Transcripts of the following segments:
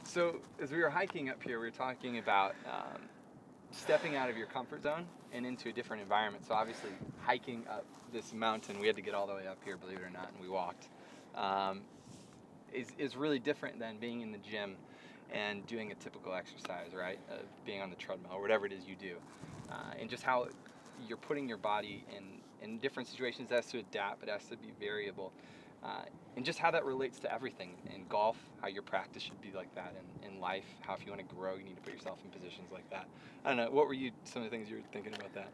So as we were hiking up here, we were talking about stepping out of your comfort zone and into a different environment. So obviously hiking up this mountain, we had to get all the way up here, believe it or not, and we walked, is really different than being in the gym and doing a typical exercise, right? Being on the treadmill or whatever it is you do. And just how you're putting your body in different situations. It has to adapt, it has to be variable. And just how that relates to everything in golf, how your practice should be like that in life, how if you want to grow, you need to put yourself in positions like that. I don't know, what were some of the things you were thinking about that?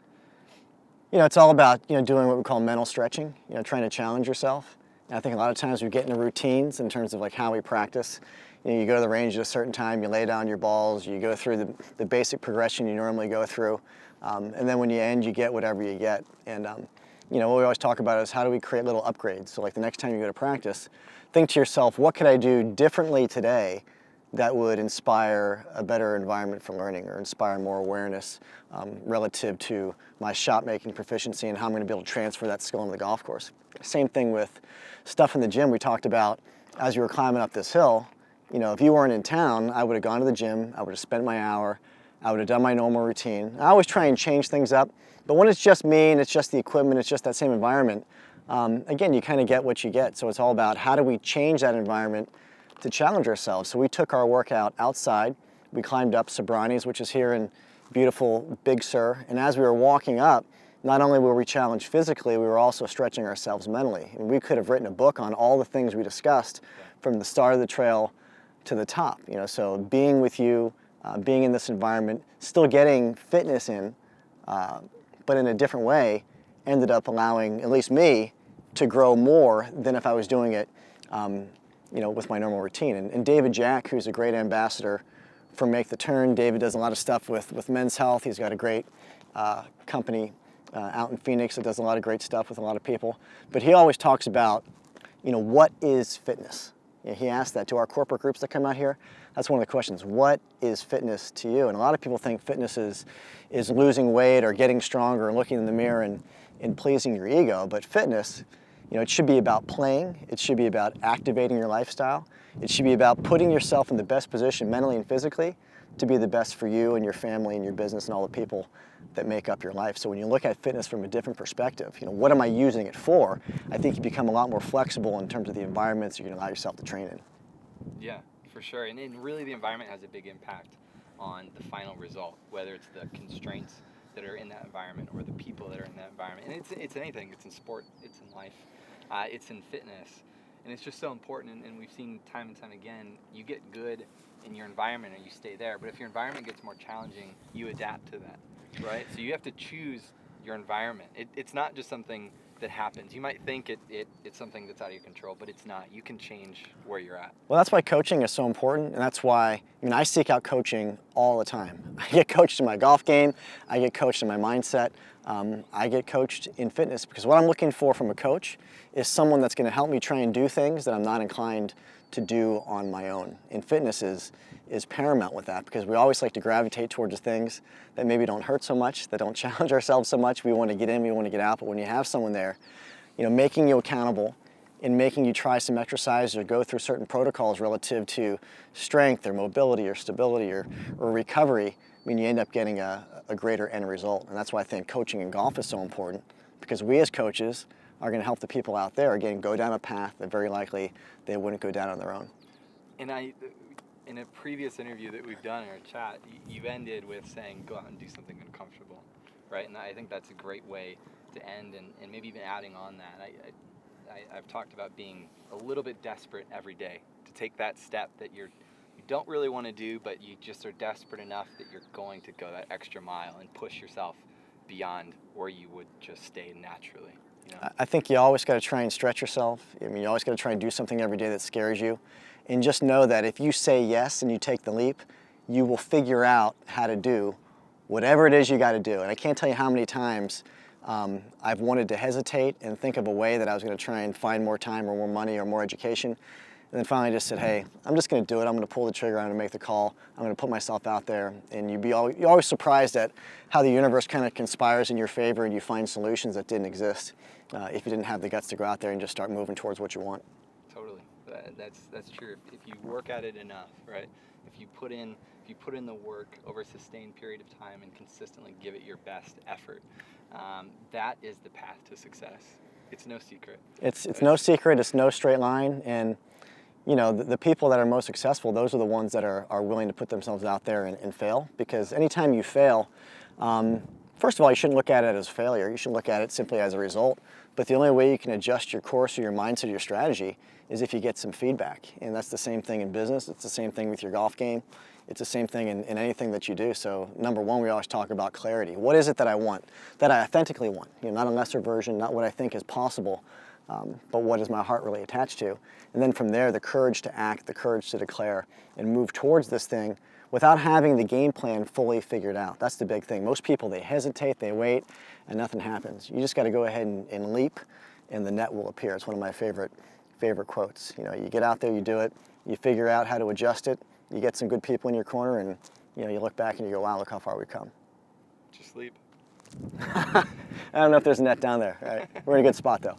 It's all about, doing what we call mental stretching, trying to challenge yourself. And I think a lot of times we get into routines in terms of like how we practice. You go to the range at a certain time, you lay down your balls, you go through the basic progression you normally go through. And then when you end, you get whatever you get. And what we always talk about is how do we create little upgrades. So like the next time you go to practice, think to yourself, what could I do differently today that would inspire a better environment for learning or inspire more awareness relative to my shot making proficiency and how I'm going to be able to transfer that skill into the golf course. Same thing with stuff in the gym. We talked about as you were climbing up this hill, if you weren't in town, I would have gone to the gym, I would have spent my hour, I would have done my normal routine. I always try and change things up, but when it's just me and it's just the equipment, it's just that same environment, again, you kind of get what you get. So it's all about how do we change that environment to challenge ourselves. So we took our workout outside. We climbed up Sobrani's, which is here in beautiful Big Sur. And as we were walking up, not only were we challenged physically, we were also stretching ourselves mentally. And we could have written a book on all the things we discussed from the start of the trail to the top. So being with you, being in this environment, still getting fitness in, but in a different way, ended up allowing at least me to grow more than if I was doing it with my normal routine. And David Jack, who's a great ambassador for Make the Turn, David does a lot of stuff with Men's Health. He's got a great company out in Phoenix that does a lot of great stuff with a lot of people. But he always talks about, what is fitness? He asked that to our corporate groups that come out here. That's one of the questions. What is fitness to you? And a lot of people think fitness is losing weight or getting stronger or looking in the mirror and pleasing your ego. But fitness, it should be about playing. It should be about activating your lifestyle. It should be about putting yourself in the best position mentally and physically to be the best for you and your family and your business and all the people that make up your life. So when you look at fitness from a different perspective, what am I using it for? I think you become a lot more flexible in terms of the environments you're going to allow yourself to train in. Yeah, for sure. And really the environment has a big impact on the final result, whether it's the constraints that are in that environment or the people that are in that environment. And it's anything. It's in sport, it's in life, it's in fitness. And it's just so important, and we've seen time and time again, you get good in your environment and you stay there. But if your environment gets more challenging, you adapt to that, right? So you have to choose your environment. It's not just something that happens. You might think it's something that's out of your control, but it's not. You can change where you're at. Well, that's why coaching is so important, and that's why I seek out coaching all the time. I get coached in my golf game, I get coached in my mindset, I get coached in fitness, because what I'm looking for from a coach is someone that's going to help me try and do things that I'm not inclined to do on my own. And fitness is paramount with that, because we always like to gravitate towards things that maybe don't hurt so much, that don't challenge ourselves so much. We want to get in, we want to get out, but when you have someone there, making you accountable and making you try some exercise or go through certain protocols relative to strength or mobility or stability or recovery, you end up getting a greater end result. And that's why I think coaching in golf is so important, because we as coaches are going to help the people out there, again, go down a path that very likely they wouldn't go down on their own. And in a previous interview that we've done in our chat, you ended with saying, go out and do something uncomfortable, right? And I think that's a great way to end, and maybe even adding on that. I've talked about being a little bit desperate every day to take that step that you don't really want to do, but you just are desperate enough that you're going to go that extra mile and push yourself beyond where you would just stay naturally. I think you always got to try and stretch yourself. You always got to try and do something every day that scares you. And just know that if you say yes and you take the leap, you will figure out how to do whatever it is you got to do. And I can't tell you how many times I've wanted to hesitate and think of a way that I was going to try and find more time or more money or more education. And then finally just said, hey, I'm just going to do it. I'm going to pull the trigger. I'm going to make the call. I'm going to put myself out there. And you're always surprised at how the universe kind of conspires in your favor and you find solutions that didn't exist if you didn't have the guts to go out there and just start moving towards what you want. Totally. That's true. If you work at it enough, right? If you put in the work over a sustained period of time and consistently give it your best effort, that is the path to success. It's no secret. It's no secret. It's no straight line. And you know, the people that are most successful, those are the ones that are willing to put themselves out there and fail. Because anytime you fail, first of all, you shouldn't look at it as failure. You should look at it simply as a result. But the only way you can adjust your course or your mindset or your strategy is if you get some feedback. And that's the same thing in business. It's the same thing with your golf game. It's the same thing in anything that you do. So number one, we always talk about clarity. What is it that I want, that I authentically want? You know, not a lesser version, not what I think is possible, but what is my heart really attached to? And then from there, the courage to act, the courage to declare and move towards this thing without having the game plan fully figured out. That's the big thing. Most people, they hesitate, they wait, and nothing happens. You just got to go ahead and leap, and the net will appear. It's one of my favorite quotes. You know, you get out there, you do it, you figure out how to adjust it, you get some good people in your corner, and you know, you look back and you go, wow, look how far we've come. Just leap. I don't know if there's a net down there. Right? We're in a good spot though.